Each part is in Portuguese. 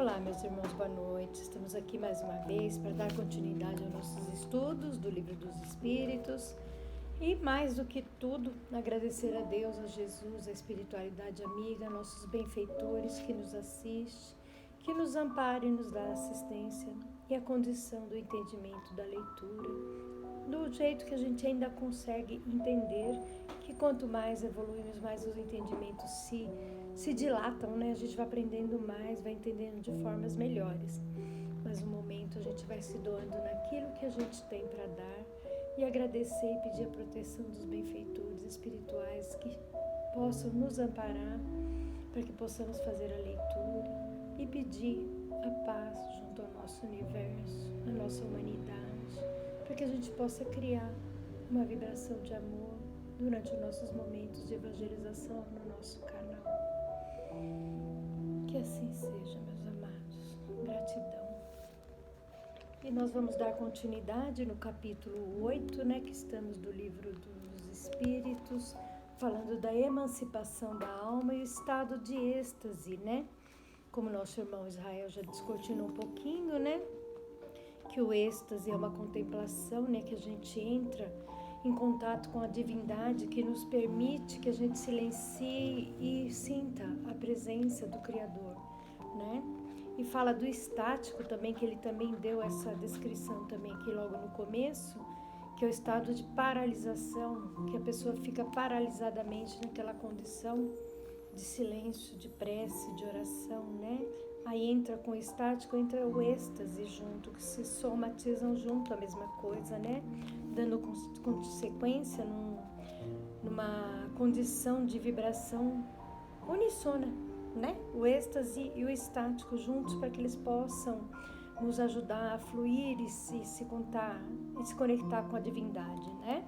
Olá, meus irmãos, boa noite. Estamos aqui mais uma vez para dar continuidade aos nossos estudos do Livro dos Espíritos e, mais do que tudo, agradecer a Deus, a Jesus, a espiritualidade amiga, nossos benfeitores que nos assiste, que nos ampare e nos dá assistência e a condição do entendimento da leitura, do jeito que a gente ainda consegue entender, que quanto mais evoluímos, mais os entendimentos se dilatam, né? A gente vai aprendendo mais, vai entendendo de formas melhores. Mas no momento a gente vai se doando naquilo que a gente tem para dar e agradecer e pedir a proteção dos benfeitores espirituais que possam nos amparar para que possamos fazer a leitura e pedir a paz junto ao nosso universo, à nossa humanidade, para que a gente possa criar uma vibração de amor durante os nossos momentos de evangelização no nosso canal. Que assim seja, meus amados. Gratidão. E nós vamos dar continuidade no capítulo 8, né, que estamos do Livro dos Espíritos, falando da emancipação da alma e o estado de êxtase, né? Como nosso irmão Israel já descortinou um pouquinho, né? Que o êxtase é uma contemplação, né? Que a gente entra em contato com a divindade que nos permite que a gente silencie e sinta a presença do Criador, né? E fala do estático também, que ele também deu essa descrição também aqui logo no começo, que é o estado de paralisação, que a pessoa fica paralisadamente naquela condição de silêncio, de prece, de oração, né? Aí entra com o estático, entra o êxtase junto, que se somatizam junto a mesma coisa, né? Dando consequência numa condição de vibração unissona, né? O êxtase e o estático juntos para que eles possam nos ajudar a fluir e se conectar com a divindade, né?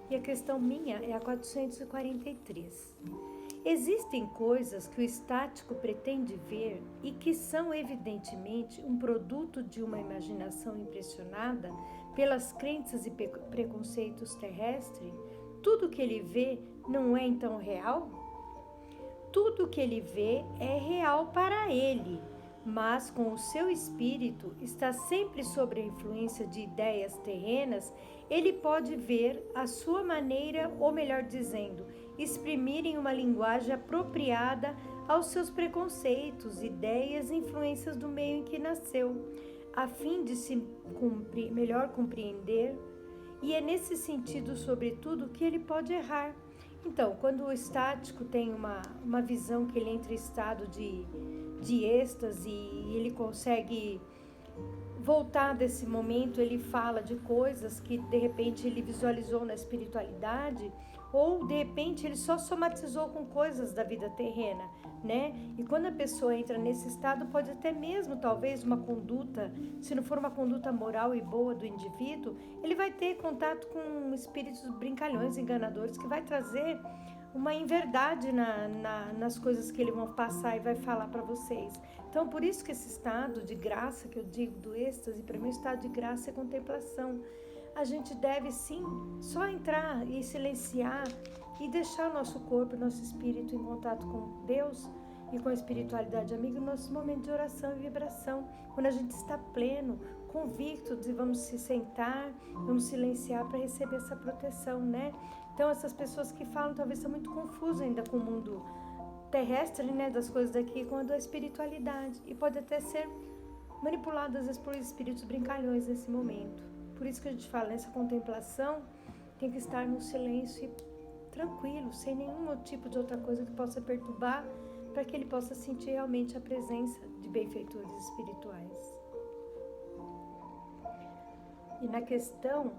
E a questão minha é a 443. Existem coisas que o estático pretende ver e que são evidentemente um produto de uma imaginação impressionada pelas crenças e preconceitos terrestres. Tudo que ele vê não é então real? Tudo que ele vê é real para ele, mas com o seu espírito está sempre sob a influência de ideias terrenas, ele pode ver a sua maneira, ou melhor dizendo, exprimir em uma linguagem apropriada aos seus preconceitos, ideias e influências do meio em que nasceu, a fim de se melhor compreender, e é nesse sentido, sobretudo, que ele pode errar. Então, quando o estático tem uma visão que ele entra em estado de êxtase e ele consegue voltar desse momento, ele fala de coisas que de repente ele visualizou na espiritualidade, ou de repente ele só somatizou com coisas da vida terrena, né? E quando a pessoa entra nesse estado, pode até mesmo talvez uma conduta, se não for uma conduta moral e boa do indivíduo, ele vai ter contato com espíritos brincalhões, enganadores, que vai trazer uma inverdade nas coisas que ele vão passar e vai falar para vocês. Então, por isso que esse estado de graça, que eu digo do êxtase, para mim o estado de graça é contemplação. A gente deve sim só entrar e silenciar e deixar o nosso corpo, o nosso espírito em contato com Deus e com a espiritualidade amiga no nosso momento de oração e vibração, quando a gente está pleno, convicto de vamos se sentar, vamos silenciar para receber essa proteção, né? Então essas pessoas que falam talvez estão muito confusas ainda com o mundo terrestre, né, das coisas daqui, com a da espiritualidade, e pode até ser manipuladas às vezes por espíritos brincalhões nesse momento. Por isso que a gente fala, nessa contemplação tem que estar no silêncio e tranquilo, sem nenhum tipo de outra coisa que possa perturbar, para que ele possa sentir realmente a presença de benfeitores espirituais. E na questão...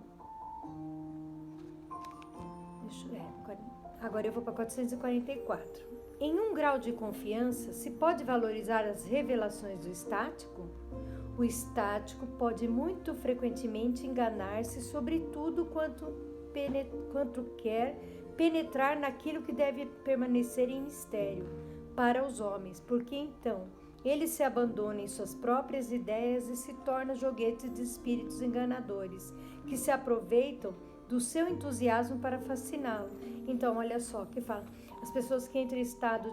Agora eu vou para 444. Em um grau de confiança, se pode valorizar as revelações do estático? O estático pode muito frequentemente enganar-se sobre tudo quanto quer penetrar naquilo que deve permanecer em mistério para os homens, porque então ele se abandona em suas próprias ideias e se torna joguete de espíritos enganadores, que se aproveitam do seu entusiasmo para fasciná-lo. Então, olha só, que fala, as pessoas que entram em estado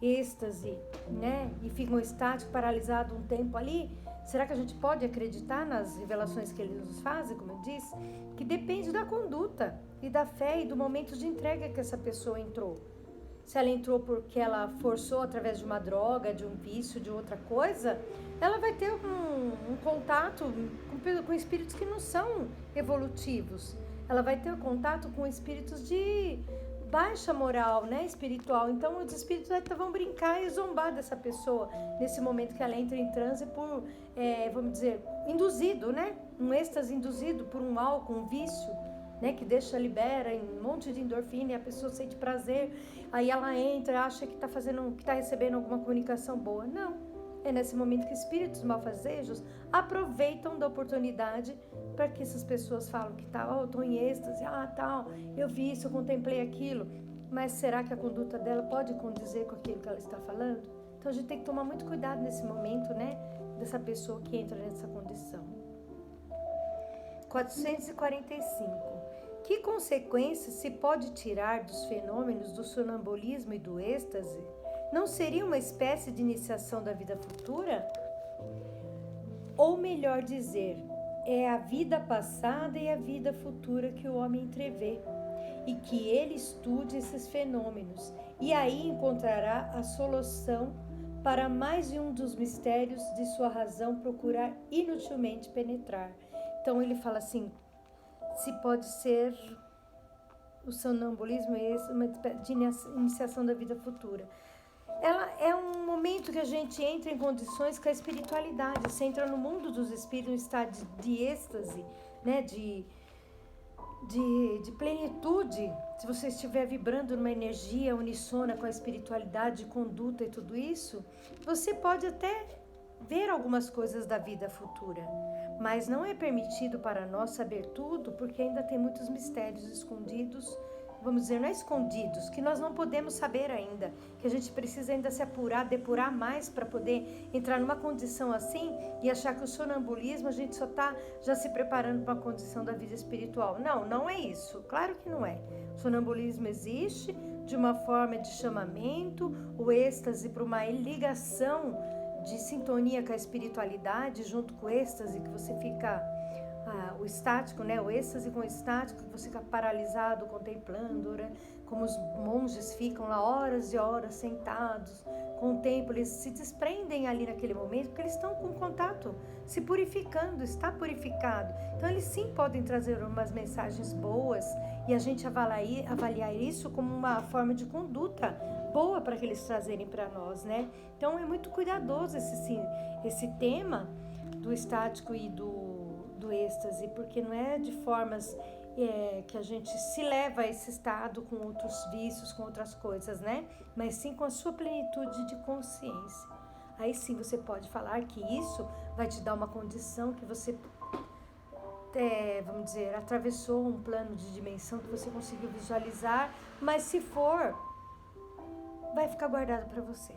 êxtase, né? E ficam estáticos, paralisados um tempo ali. Será que a gente pode acreditar nas revelações que ele nos faz, como eu disse? Que depende da conduta e da fé e do momento de entrega que essa pessoa entrou. Se ela entrou porque ela forçou através de uma droga, de um vício, de outra coisa, ela vai ter um contato com espíritos que não são evolutivos. Ela vai ter contato com espíritos de baixa moral, né, espiritual. Então os espíritos vão brincar e zombar dessa pessoa nesse momento que ela entra em transe por, vamos dizer, induzido, né, um êxtase induzido por um álcool, um vício, né, que libera um monte de endorfina e a pessoa sente prazer. Aí ela entra, acha que está recebendo alguma comunicação boa. Não. É nesse momento que espíritos malfazejos aproveitam da oportunidade para que essas pessoas falam que eu estou em êxtase, tal, eu vi isso, eu contemplei aquilo. Mas será que a conduta dela pode condizer com aquilo que ela está falando? Então a gente tem que tomar muito cuidado nesse momento, né, dessa pessoa que entra nessa condição. 445. Que consequências se pode tirar dos fenômenos do sonambulismo e do êxtase? Não seria uma espécie de iniciação da vida futura? Ou melhor dizer, é a vida passada e a vida futura que o homem entrevê, e que ele estude esses fenômenos, e aí encontrará a solução para mais de um dos mistérios de sua razão procurar inutilmente penetrar. Então ele fala assim, se pode ser o sonambulismo uma espécie de iniciação da vida futura. Ela é um momento que a gente entra em condições com a espiritualidade. Você entra no mundo dos espíritos, um estado de êxtase, né? de plenitude. Se você estiver vibrando numa energia unissona com a espiritualidade, conduta e tudo isso, você pode até ver algumas coisas da vida futura. Mas não é permitido para nós saber tudo, porque ainda tem muitos mistérios escondidos, vamos dizer, não é escondidos, que nós não podemos saber ainda, que a gente precisa ainda se apurar, depurar mais para poder entrar numa condição assim e achar que o sonambulismo a gente só está já se preparando para a condição da vida espiritual. Não, não é isso, claro que não é. O sonambulismo existe de uma forma de chamamento, o êxtase para uma ligação de sintonia com a espiritualidade, junto com o êxtase que você fica... o estático, né? O êxtase com o estático, que você fica paralisado, contemplando, né? Como os monges ficam lá horas e horas sentados, contemplam, eles se desprendem ali naquele momento, porque eles estão com contato, se purificando, está purificado. Então eles sim podem trazer umas mensagens boas e a gente avaliar isso como uma forma de conduta boa para que eles trazerem para nós, né? Então é muito cuidadoso esse tema do estático e do êxtase, porque não é de formas que a gente se leva a esse estado com outros vícios, com outras coisas, né? Mas sim com a sua plenitude de consciência. Aí sim você pode falar que isso vai te dar uma condição que você, vamos dizer, atravessou um plano de dimensão que você conseguiu visualizar, mas se for, vai ficar guardado para você.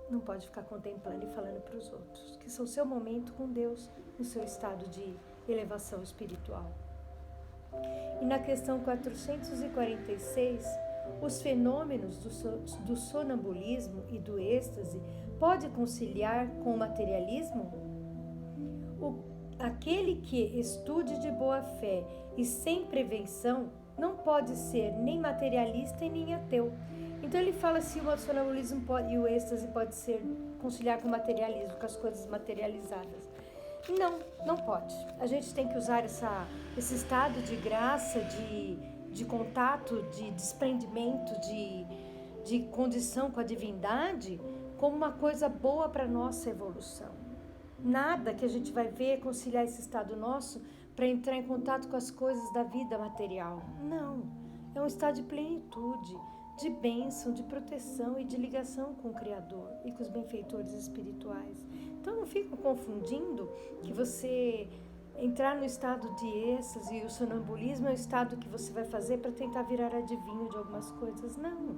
Não pode ficar contemplando e falando para os outros, que são o seu momento com Deus, no seu estado de elevação espiritual. E na questão 446, os fenômenos do sonambulismo e do êxtase pode conciliar com o materialismo? Aquele que estude de boa fé e sem prevenção não pode ser nem materialista e nem ateu. Então ele fala se o sonambulismo e o êxtase pode ser conciliar com o materialismo, com as coisas materializadas. Não pode. A gente tem que usar esse estado de graça, de contato, de desprendimento, de condição com a divindade como uma coisa boa para a nossa evolução. Nada que a gente vai ver é conciliar esse estado nosso para entrar em contato com as coisas da vida material. Não. É um estado de plenitude, de bênção, de proteção e de ligação com o Criador e com os benfeitores espirituais. Então não fica confundindo que você entrar no estado de êxtase e o sonambulismo é um estado que você vai fazer para tentar virar adivinho de algumas coisas. Não.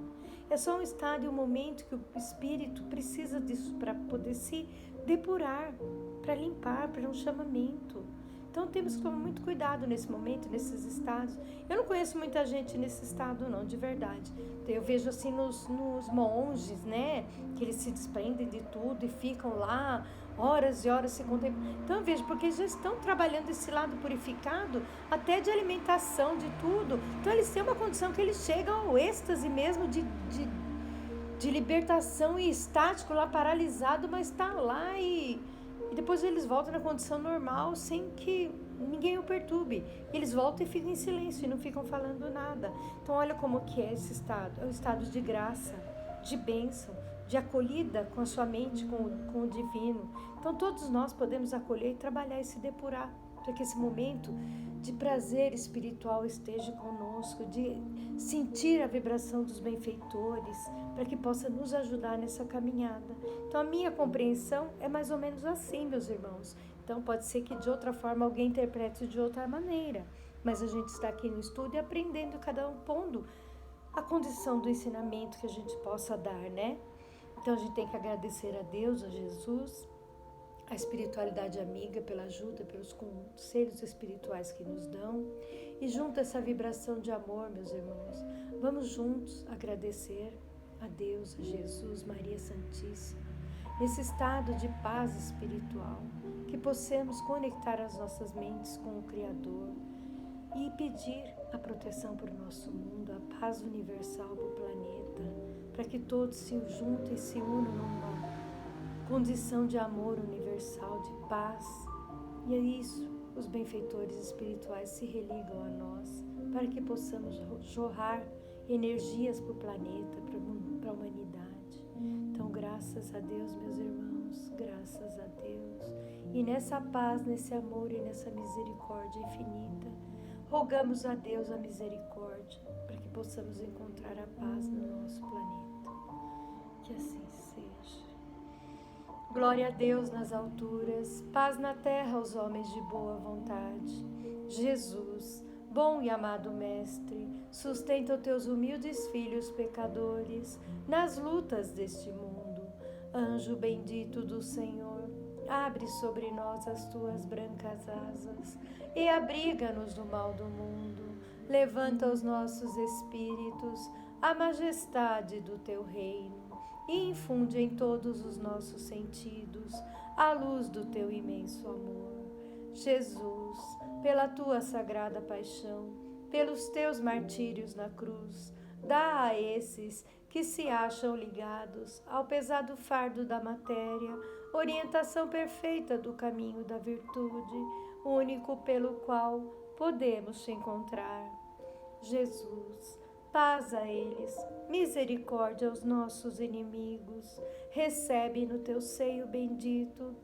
É só um estado e um momento que o espírito precisa disso para poder se depurar, para limpar, para um chamamento. Então temos que tomar muito cuidado nesse momento, nesses estados. Eu não conheço muita gente nesse estado não, de verdade. Eu vejo assim nos monges, né, que eles se desprendem de tudo e ficam lá horas e horas se contemplando. Então eu vejo, porque já estão trabalhando esse lado purificado, até de alimentação, de tudo. Então eles têm uma condição que eles chegam ao êxtase mesmo de libertação e estático lá, paralisado, mas está lá e depois eles voltam na condição normal sem que ninguém o perturbe. Eles voltam e ficam em silêncio e não ficam falando nada. Então olha como que é esse estado. É um estado de graça, de bênção, de acolhida com a sua mente, com o divino. Então todos nós podemos acolher e trabalhar e se depurar, para que esse momento de prazer espiritual esteja conosco, de sentir a vibração dos benfeitores, para que possa nos ajudar nessa caminhada. Então a minha compreensão é mais ou menos assim, meus irmãos. Então pode ser que de outra forma alguém interprete de outra maneira, mas a gente está aqui no estudo e aprendendo, cada um pondo a condição do ensinamento que a gente possa dar, né? Então a gente tem que agradecer a Deus, a Jesus, a espiritualidade amiga pela ajuda, pelos conselhos espirituais que nos dão. E junto a essa vibração de amor, meus irmãos, vamos juntos agradecer a Deus, a Jesus, Maria Santíssima, nesse estado de paz espiritual, que possamos conectar as nossas mentes com o Criador e pedir a proteção para o nosso mundo, a paz universal para o planeta, para que todos se juntem e se unam numa condição de amor universal, de paz. E é isso, os benfeitores espirituais se religam a nós, para que possamos jorrar energias para o planeta, para a humanidade. Então, graças a Deus, meus irmãos, graças a Deus. E nessa paz, nesse amor e nessa misericórdia infinita, rogamos a Deus a misericórdia, para que possamos encontrar a paz no nosso planeta. Que assim seja. Glória a Deus nas alturas, paz na terra aos homens de boa vontade. Jesus, bom e amado Mestre, sustenta os teus humildes filhos pecadores nas lutas deste mundo. Anjo bendito do Senhor, abre sobre nós as tuas brancas asas e abriga-nos do mal do mundo. Levanta os nossos espíritos à majestade do teu reino e infunde em todos os nossos sentidos a luz do teu imenso amor. Jesus, pela tua sagrada paixão, pelos teus martírios na cruz, dá a esses que se acham ligados ao pesado fardo da matéria orientação perfeita do caminho da virtude, único pelo qual podemos te encontrar. Jesus, paz a eles, misericórdia aos nossos inimigos, recebe no teu seio bendito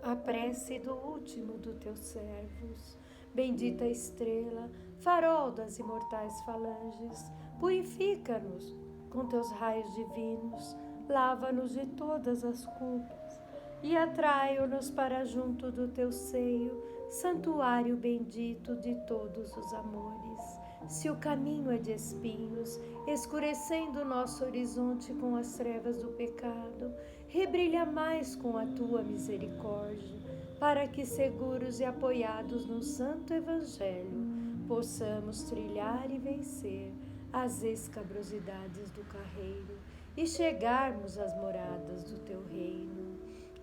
a prece do último dos teus servos. Bendita estrela, farol das imortais falanges, purifica-nos com teus raios divinos, lava-nos de todas as culpas e atrai-nos para junto do teu seio, santuário bendito de todos os amores. Se o caminho é de espinhos, escurecendo o nosso horizonte com as trevas do pecado, rebrilha mais com a tua misericórdia, para que, seguros e apoiados no santo Evangelho, possamos trilhar e vencer as escabrosidades do carreiro e chegarmos às moradas do teu reino.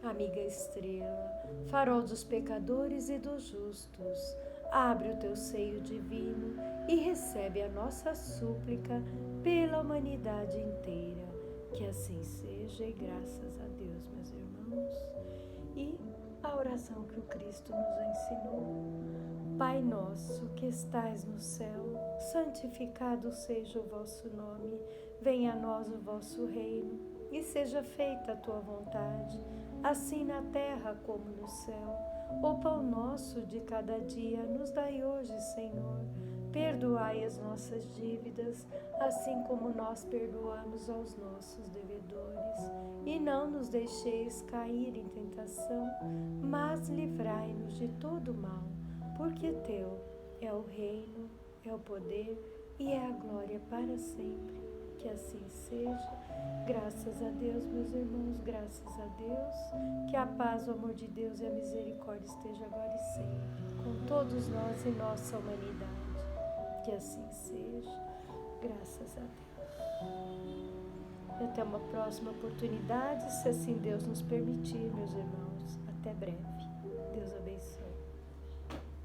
Amiga estrela, farol dos pecadores e dos justos, abre o teu seio divino e recebe a nossa súplica pela humanidade inteira. Que assim seja, e graças a Deus, meus irmãos. E a oração que o Cristo nos ensinou. Pai nosso que estais no céu, santificado seja o vosso nome. Venha a nós o vosso reino e seja feita a tua vontade, assim na terra como no céu. O pão nosso de cada dia nos dai hoje, Senhor. Perdoai as nossas dívidas, assim como nós perdoamos aos nossos devedores. E não nos deixeis cair em tentação, mas livrai-nos de todo mal, porque teu é o reino, é o poder e é a glória para sempre. Que assim seja. Graças a Deus, meus irmãos, graças a Deus. Que a paz, o amor de Deus e a misericórdia esteja agora e sempre com todos nós e nossa humanidade. Que assim seja. Graças a Deus. E até uma próxima oportunidade, se assim Deus nos permitir, meus irmãos. Até breve. Deus abençoe.